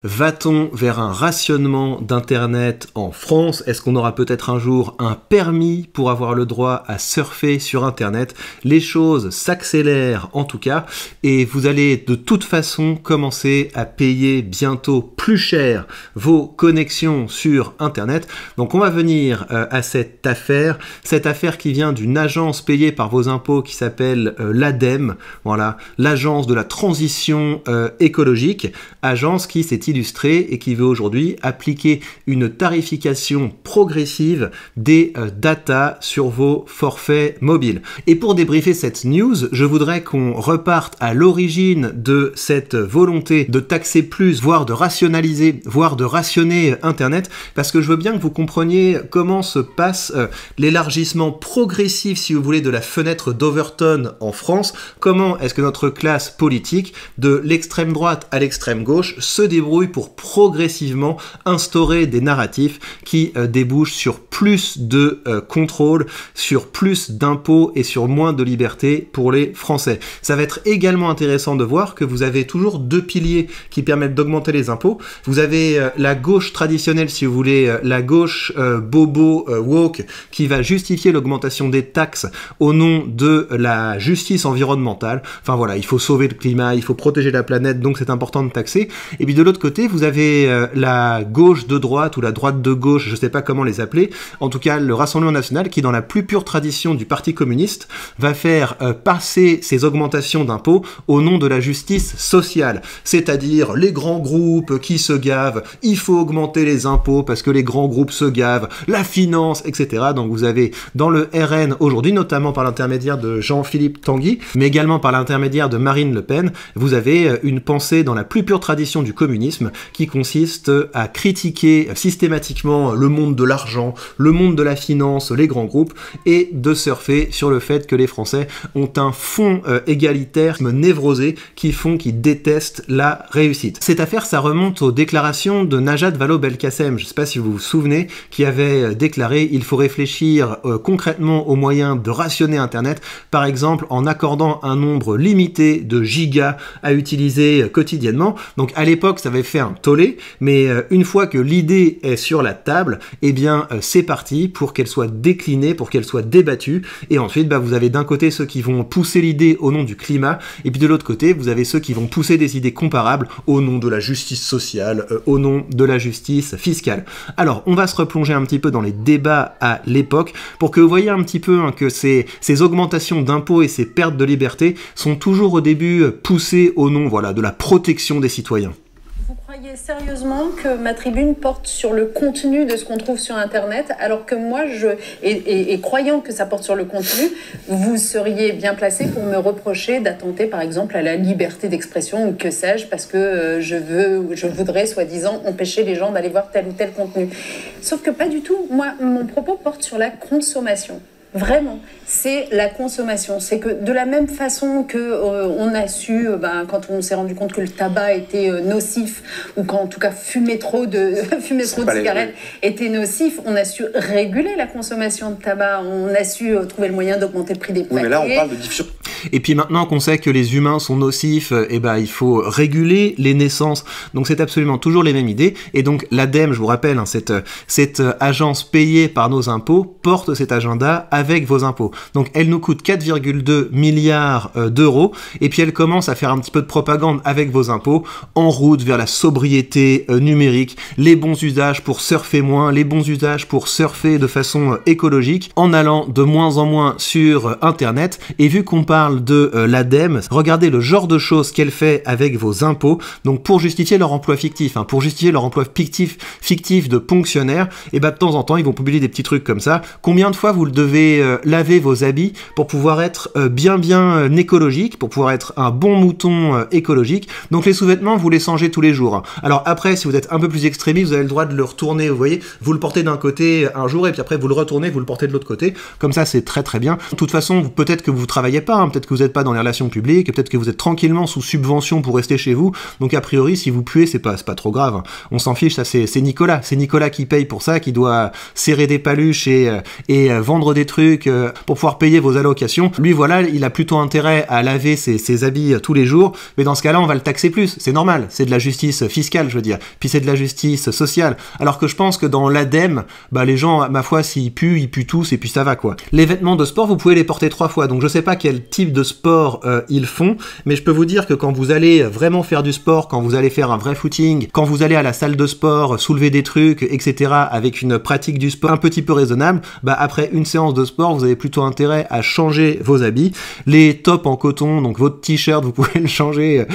Va-t-on vers un rationnement d'Internet en France? Est-ce qu'on aura peut-être un jour un permis pour avoir le droit à surfer sur Internet? Les choses s'accélèrent en tout cas, et vous allez de toute façon commencer à payer bientôt plus cher vos connexions sur Internet. Donc on va venir à cette affaire qui vient d'une agence payée par vos impôts qui s'appelle l'ADEME, voilà, l'agence de la transition écologique, agence qui s'est illustré et qui veut aujourd'hui appliquer une tarification progressive des data sur vos forfaits mobiles. Et pour débriefer cette news, je voudrais qu'on reparte à l'origine de cette volonté de taxer plus, voire de rationaliser, voire de rationner Internet, parce que je veux bien que vous compreniez comment se passe l'élargissement progressif, si vous voulez, de la fenêtre d'Overton en France. Comment est-ce que notre classe politique, de l'extrême droite à l'extrême gauche, se débrouille pour progressivement instaurer des narratifs qui débouchent sur plus de contrôle, sur plus d'impôts et sur moins de liberté pour les Français. Ça va être également intéressant de voir que vous avez toujours deux piliers qui permettent d'augmenter les impôts. Vous avez la gauche traditionnelle, si vous voulez, la gauche bobo woke, qui va justifier l'augmentation des taxes au nom de la justice environnementale. Enfin voilà, il faut sauver le climat, il faut protéger la planète, donc c'est important de taxer. Et puis de l'autre côté, vous avez la gauche de droite ou la droite de gauche, je ne sais pas comment les appeler, en tout cas le Rassemblement national qui, dans la plus pure tradition du Parti communiste, va faire passer ces augmentations d'impôts au nom de la justice sociale, c'est-à-dire les grands groupes qui se gavent, il faut augmenter les impôts parce que les grands groupes se gavent, la finance, etc. Donc vous avez dans le RN aujourd'hui, notamment par l'intermédiaire de Jean-Philippe Tanguy, mais également par l'intermédiaire de Marine Le Pen, vous avez une pensée dans la plus pure tradition du communisme qui consiste à critiquer systématiquement le monde de l'argent, le monde de la finance, les grands groupes, et de surfer sur le fait que les Français ont un fond égalitaire névrosé qui détestent la réussite. Cette affaire, ça remonte aux déclarations de Najat Vallaud-Belkacem, je ne sais pas si vous vous souvenez, qui avait déclaré: il faut réfléchir concrètement aux moyens de rationner Internet, par exemple en accordant un nombre limité de gigas à utiliser quotidiennement. Donc à l'époque, ça avait fait un tollé, mais une fois que l'idée est sur la table, eh bien c'est parti pour qu'elle soit déclinée, pour qu'elle soit débattue, et ensuite vous avez d'un côté ceux qui vont pousser l'idée au nom du climat, et puis de l'autre côté vous avez ceux qui vont pousser des idées comparables au nom de la justice sociale, au nom de la justice fiscale. Alors on va se replonger un petit peu dans les débats à l'époque pour que vous voyez un petit peu que ces augmentations d'impôts et ces pertes de liberté sont toujours au début poussées au nom, voilà, de la protection des citoyens. Vous croyez sérieusement que ma tribune porte sur le contenu de ce qu'on trouve sur Internet, alors que moi, croyant que ça porte sur le contenu, vous seriez bien placé pour me reprocher d'attenter, par exemple, à la liberté d'expression ou que sais-je, parce que je voudrais, soi-disant, empêcher les gens d'aller voir tel ou tel contenu. Sauf que pas du tout. Moi, mon propos porte sur la consommation. Vraiment, c'est la consommation. C'est que de la même façon que on a su, quand on s'est rendu compte que le tabac était nocif, ou qu'en tout cas fumer trop de cigarettes était nocif, on a su réguler la consommation de tabac, on a su trouver le moyen d'augmenter le prix des paquets. Oui, mais là on parle de diffusion. Et puis maintenant qu'on sait que les humains sont nocifs, il faut réguler les naissances. Donc c'est absolument toujours les mêmes idées. Et donc l'ADEME, je vous rappelle, cette agence payée par nos impôts, porte cet agenda avec vos impôts. Donc elle nous coûte 4,2 milliards d'euros, et puis elle commence à faire un petit peu de propagande avec vos impôts, en route vers la sobriété numérique, les bons usages pour surfer moins, les bons usages pour surfer de façon écologique, en allant de moins en moins sur Internet. Et vu qu'on parle de l'ADEME, regardez le genre de choses qu'elle fait avec vos impôts, donc pour justifier leur emploi fictif, pour justifier leur emploi fictif de ponctionnaires, et de temps en temps ils vont publier des petits trucs comme ça. Combien de fois vous devez laver vos habits pour pouvoir être bien écologique, pour pouvoir être un bon mouton écologique? Donc les sous-vêtements, vous les changez tous les jours. Alors après, si vous êtes un peu plus extrémiste, vous avez le droit de le retourner, vous voyez, vous le portez d'un côté un jour, et puis après vous le retournez, vous le portez de l'autre côté, comme ça c'est très très bien. De toute façon, peut-être que vous travaillez pas, peut-être peut-être que vous n'êtes pas dans les relations publiques, peut-être que vous êtes tranquillement sous subvention pour rester chez vous, donc a priori, si vous puez, c'est pas trop grave, hein. On s'en fiche, ça c'est Nicolas qui paye pour ça, qui doit serrer des paluches et vendre des trucs pour pouvoir payer vos allocations. Lui, voilà, il a plutôt intérêt à laver ses habits tous les jours, mais dans ce cas-là, on va le taxer plus, c'est normal, c'est de la justice fiscale, je veux dire, puis c'est de la justice sociale, alors que je pense que dans l'ADEME, bah les gens, ma foi, s'ils puent, ils puent tous, et puis ça va, quoi. Les vêtements de sport, vous pouvez les porter 3 fois, donc je sais pas quel type de sport ils font, mais je peux vous dire que quand vous allez vraiment faire du sport, quand vous allez faire un vrai footing, quand vous allez à la salle de sport, soulever des trucs, etc., avec une pratique du sport un petit peu raisonnable, bah après une séance de sport, vous avez plutôt intérêt à changer vos habits. Les tops en coton, donc votre t-shirt, vous pouvez le changer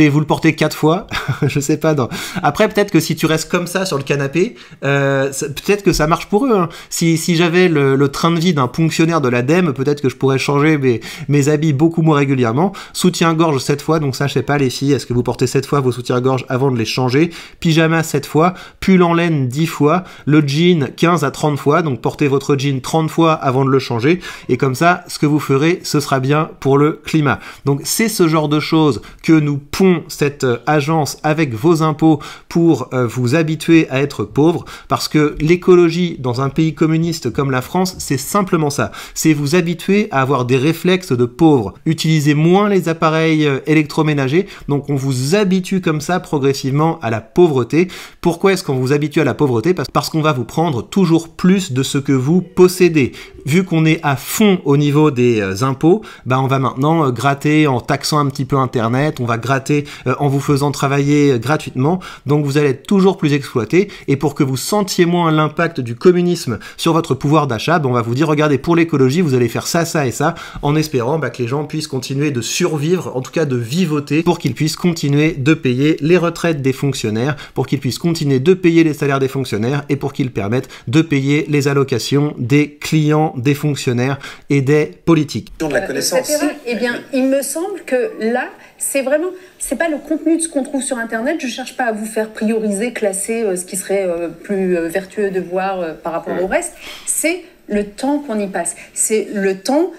vous le portez 4 fois, je sais pas. Après, peut-être que si tu restes comme ça sur le canapé, peut-être que ça marche pour eux, hein. Si j'avais le train de vie d'un fonctionnaire de l'ADEME, peut-être que je pourrais changer mes habits beaucoup moins régulièrement. Soutien-gorge 7 fois, donc ça, je sais pas, les filles, est-ce que vous portez 7 fois vos soutiens-gorge avant de les changer? Pyjama 7 fois, pull en laine 10 fois, le jean 15 à 30 fois, donc portez votre jean 30 fois avant de le changer, et comme ça, ce que vous ferez, ce sera bien pour le climat. Donc c'est ce genre de choses que nous pond cette agence avec vos impôts pour vous habituer à être pauvre, parce que l'écologie dans un pays communiste comme la France, c'est simplement ça, c'est vous habituer à avoir des réflexes de pauvre, utilisez moins les appareils électroménagers, donc on vous habitue comme ça progressivement à la pauvreté. Pourquoi est-ce qu'on vous habitue à la pauvreté? Parce qu'on va vous prendre toujours plus de ce que vous possédez. Vu qu'on est à fond au niveau des impôts, bah on va maintenant gratter en taxant un petit peu Internet, on va gratter en vous faisant travailler gratuitement, donc vous allez être toujours plus exploité, et pour que vous sentiez moins l'impact du communisme sur votre pouvoir d'achat, bah on va vous dire, regardez, pour l'écologie, vous allez faire ça, ça et ça, en espérant que les gens puissent continuer de survivre, en tout cas de vivoter, pour qu'ils puissent continuer de payer les retraites des fonctionnaires, pour qu'ils puissent continuer de payer les salaires des fonctionnaires, et pour qu'ils permettent de payer les allocations des clients, des fonctionnaires et des politiques. De la connaissance. Eh bien, il me semble que là, c'est pas le contenu de ce qu'on trouve sur Internet. Je cherche pas à vous faire prioriser, classer ce qui serait plus vertueux de voir par rapport au reste. C'est le temps qu'on y passe. C'est le temps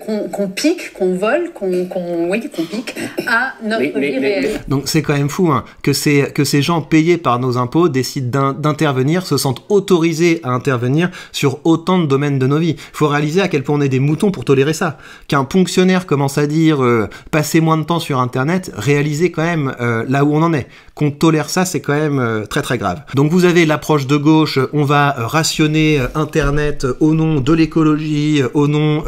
qu'on pique, qu'on vole, qu'on pique à notre vie réelle. Donc c'est quand même fou, hein, que ces gens payés par nos impôts décident d'intervenir, se sentent autorisés à intervenir sur autant de domaines de nos vies. Faut réaliser à quel point on est des moutons pour tolérer ça. Qu'un fonctionnaire commence à dire passez moins de temps sur Internet, réalisez quand même là où on en est. Qu'on tolère ça, c'est quand même très très grave. Donc vous avez l'approche de gauche, on va rationner Internet au nom de l'écologie, au nom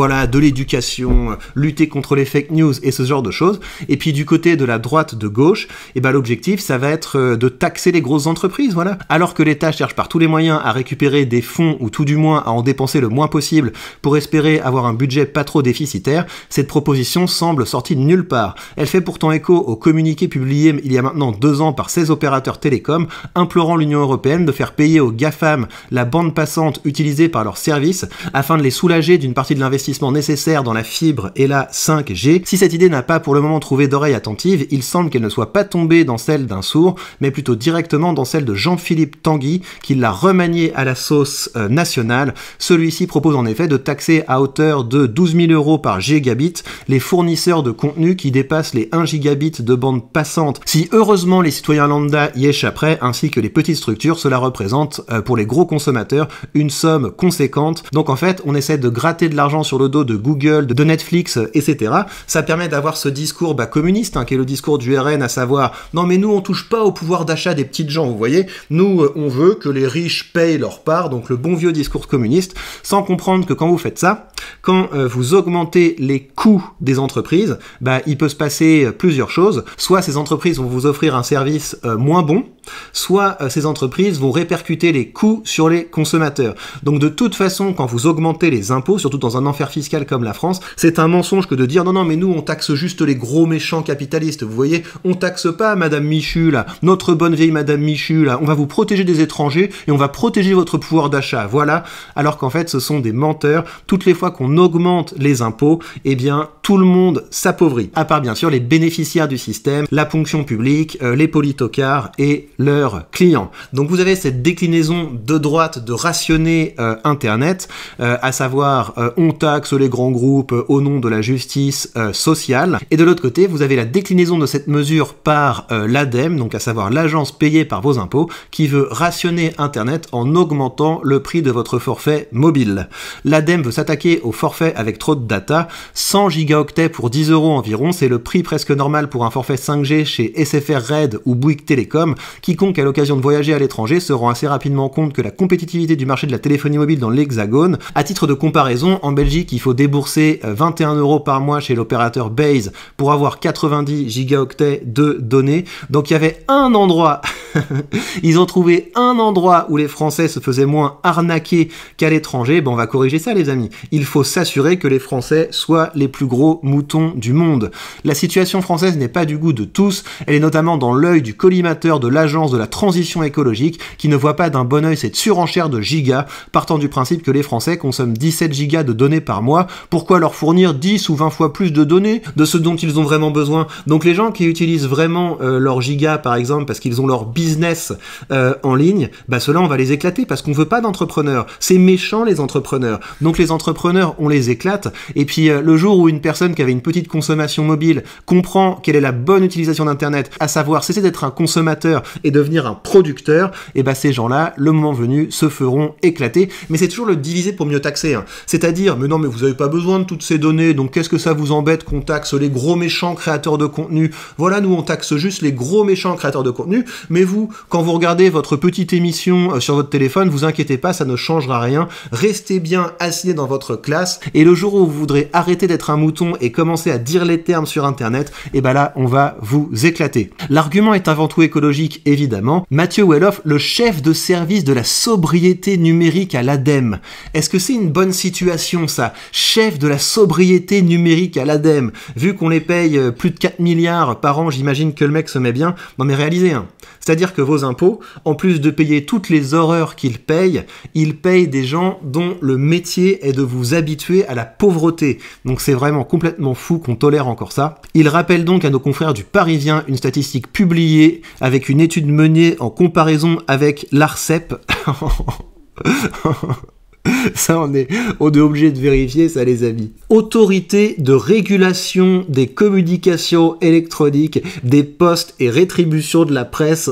de l'éducation, lutter contre les fake news et ce genre de choses. Et puis du côté de la droite de gauche, l'objectif, ça va être de taxer les grosses entreprises, voilà. Alors que l'État cherche par tous les moyens à récupérer des fonds, ou tout du moins à en dépenser le moins possible pour espérer avoir un budget pas trop déficitaire, cette proposition semble sortie de nulle part. Elle fait pourtant écho au communiqué publié il y a maintenant 2 ans par 16 opérateurs télécoms, implorant l'Union européenne de faire payer aux GAFAM la bande passante utilisée par leurs services, afin de les soulager d'une partie de l'investissement nécessaire dans la fibre et la 5G. Si cette idée n'a pas pour le moment trouvé d'oreille attentive, il semble qu'elle ne soit pas tombée dans celle d'un sourd, mais plutôt directement dans celle de Jean-Philippe Tanguy, qui l'a remaniée à la sauce nationale. Celui-ci propose en effet de taxer à hauteur de 12 000 € par gigabit les fournisseurs de contenu qui dépassent les 1 gigabit de bande passante. Si heureusement les citoyens lambda y échapperaient, ainsi que les petites structures, cela représente pour les gros consommateurs une somme conséquente. Donc en fait, on essaie de gratter de l'argent sur le dos de Google, de Netflix, etc. Ça permet d'avoir ce discours communiste, qui est le discours du RN, à savoir « Non mais nous on touche pas au pouvoir d'achat des petites gens, vous voyez, nous on veut que les riches payent leur part », donc le bon vieux discours communiste, sans comprendre que quand vous faites ça, quand vous augmentez les coûts des entreprises, il peut se passer plusieurs choses. Soit ces entreprises vont vous offrir un service moins bon, soit ces entreprises vont répercuter les coûts sur les consommateurs. Donc de toute façon, quand vous augmentez les impôts, surtout dans un enfer fiscal comme la France, c'est un mensonge que de dire non mais nous on taxe juste les gros méchants capitalistes, vous voyez, on taxe pas Madame Michu là, notre bonne vieille Madame Michu là, on va vous protéger des étrangers et on va protéger votre pouvoir d'achat, voilà, alors qu'en fait ce sont des menteurs. Toutes les fois qu'on augmente les impôts, tout le monde s'appauvrit, à part bien sûr les bénéficiaires du système, la fonction publique, les politocars et leurs leurs clients. Donc vous avez cette déclinaison de droite de rationner Internet, à savoir on taxe les grands groupes au nom de la justice sociale, et de l'autre côté vous avez la déclinaison de cette mesure par l'ADEME, donc à savoir l'agence payée par vos impôts, qui veut rationner Internet en augmentant le prix de votre forfait mobile. L'ADEME veut s'attaquer au forfait avec trop de data, 100 gigaoctets pour 10 € environ, c'est le prix presque normal pour un forfait 5G chez SFR Red ou Bouygues Télécom. Quiconque à l'occasion de voyager à l'étranger se rend assez rapidement compte que la compétitivité du marché de la téléphonie mobile dans l'Hexagone. À titre de comparaison, en Belgique, il faut débourser 21 € par mois chez l'opérateur Base pour avoir 90 gigaoctets de données. Donc il y avait un endroit, ils ont trouvé un endroit où les Français se faisaient moins arnaquer qu'à l'étranger. Ben on va corriger ça les amis. Il faut s'assurer que les Français soient les plus gros moutons du monde. La situation française n'est pas du goût de tous, elle est notamment dans l'œil du collimateur de l'agence de la transition écologique qui ne voit pas d'un bon œil cette surenchère de gigas, partant du principe que les Français consomment 17 gigas de données par mois, pourquoi leur fournir 10 ou 20 fois plus de données de ce dont ils ont vraiment besoin? Donc les gens qui utilisent vraiment leurs gigas par exemple parce qu'ils ont leur business en ligne, bah ceux-là on va les éclater parce qu'on veut pas d'entrepreneurs. C'est méchant les entrepreneurs. Donc les entrepreneurs on les éclate, et puis le jour où une personne qui avait une petite consommation mobile comprend quelle est la bonne utilisation d'internet, à savoir cesser d'être un consommateur et devenir un producteur, et bah ces gens-là, le moment venu, se feront éclater. Mais c'est toujours le diviser pour mieux taxer, hein. C'est-à-dire, mais non mais vous avez pas besoin de toutes ces données, donc qu'est-ce que ça vous embête qu'on taxe les gros méchants créateurs de contenu? Voilà, nous on taxe juste les gros méchants créateurs de contenu, mais vous, quand vous regardez votre petite émission sur votre téléphone, vous inquiétez pas, ça ne changera rien, restez bien assis dans votre classe, et le jour où vous voudrez arrêter d'être un mouton et commencer à dire les termes sur internet, et ben là on va vous éclater. L'argument est avant tout écologique évidemment. Mathieu Welloff, le chef de service de la sobriété numérique à l'ADEME. Est-ce que c'est une bonne situation ça? Chef de la sobriété numérique à l'ADEME. Vu qu'on les paye plus de 4 milliards par an, j'imagine que le mec se met bien. Non mais réalisez, hein. C'est-à-dire que vos impôts, en plus de payer toutes les horreurs qu'ils payent, ils payent des gens dont le métier est de vous habituer à la pauvreté. Donc c'est vraiment complètement fou qu'on tolère encore ça. Il rappelle donc à nos confrères du Parisien une statistique publiée avec une étude menée en comparaison avec l'ARCEP. Ça, on est obligé de vérifier ça, les amis. Autorité de régulation des communications électroniques, des postes et rétributions de la presse.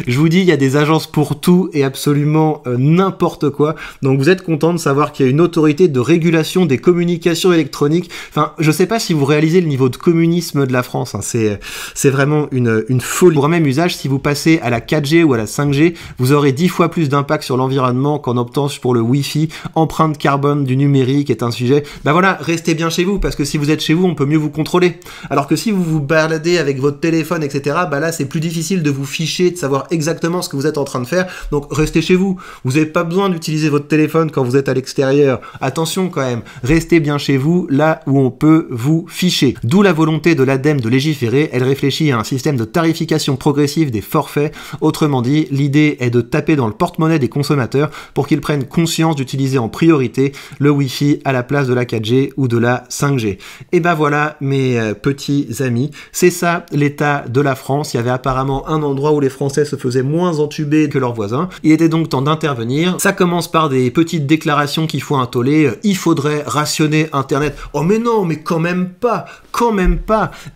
Je vous dis, il y a des agences pour tout et absolument n'importe quoi. Donc vous êtes content de savoir qu'il y a une autorité de régulation des communications électroniques. Enfin, je sais pas si vous réalisez le niveau de communisme de la France. Hein. C'est vraiment une folie. Pour un même usage, si vous passez à la 4G ou à la 5G, vous aurez 10 fois plus d'impact sur l'environnement qu'en optant pour le Wi-Fi. Empreinte carbone du numérique est un sujet. Bah voilà, restez bien chez vous, parce que si vous êtes chez vous, on peut mieux vous contrôler. Alors que si vous vous baladez avec votre téléphone, etc., bah là, c'est plus difficile de vous ficher, de savoir exactement ce que vous êtes en train de faire. Donc restez chez vous. Vous n'avez pas besoin d'utiliser votre téléphone quand vous êtes à l'extérieur. Attention quand même, restez bien chez vous, là où on peut vous ficher. D'où la volonté de l'ADEME de légiférer. Elle réfléchit à un système de tarification progressive des forfaits. Autrement dit, l'idée est de taper dans le porte-monnaie des consommateurs pour qu'ils prennent conscience d'utiliser en priorité le Wi-Fi à la place de la 4G ou de la 5G. Et ben voilà, mes petits amis, c'est ça l'état de la France. Il y avait apparemment un endroit où les Français se faisaient moins entuber que leurs voisins. Il était donc temps d'intervenir. Ça commence par des petites déclarations qu'il faut un tollé. Il faudrait rationner Internet. Oh mais non, mais quand même pas.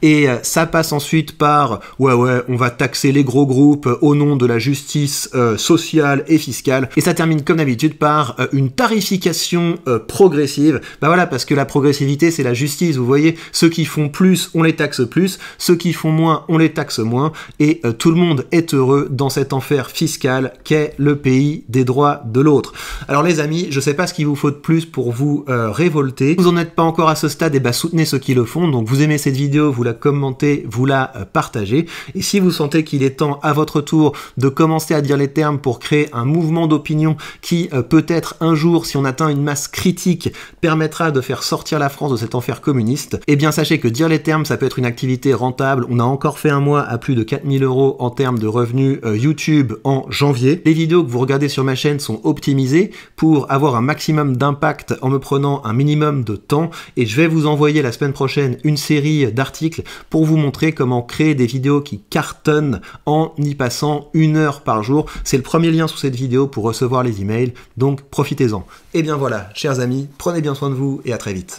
Et ça passe ensuite par ouais, on va taxer les gros groupes au nom de la justice sociale et fiscale. Et ça termine comme d'habitude par une tarification progressive. Bah voilà, parce que la progressivité c'est la justice, vous voyez. Ceux qui font plus, on les taxe plus. Ceux qui font moins, on les taxe moins. Et tout le monde est heureux dans cet enfer fiscal qu'est le pays des droits de l'autre. Alors les amis, je sais pas ce qu'il vous faut de plus pour vous révolter. Vous en êtes pas encore à ce stade, et bah soutenez ceux qui le font. Donc vous aimez cette vidéo, vous la commentez, vous la partagez. Et si vous sentez qu'il est temps à votre tour de commencer à dire les termes pour créer un mouvement d'opinion qui peut-être un jour, si on atteint une masse critique, permettra de faire sortir la France de cet enfer communiste, eh bien sachez que dire les termes, ça peut être une activité rentable. On a encore fait un mois à plus de 4 000 € en termes de revenus revenu YouTube en janvier. Les vidéos que vous regardez sur ma chaîne sont optimisées pour avoir un maximum d'impact en me prenant un minimum de temps, et je vais vous envoyer la semaine prochaine une série d'articles pour vous montrer comment créer des vidéos qui cartonnent en y passant 1 heure par jour. C'est le premier lien sous cette vidéo pour recevoir les emails, donc profitez-en. Et bien voilà, chers amis, prenez bien soin de vous et à très vite.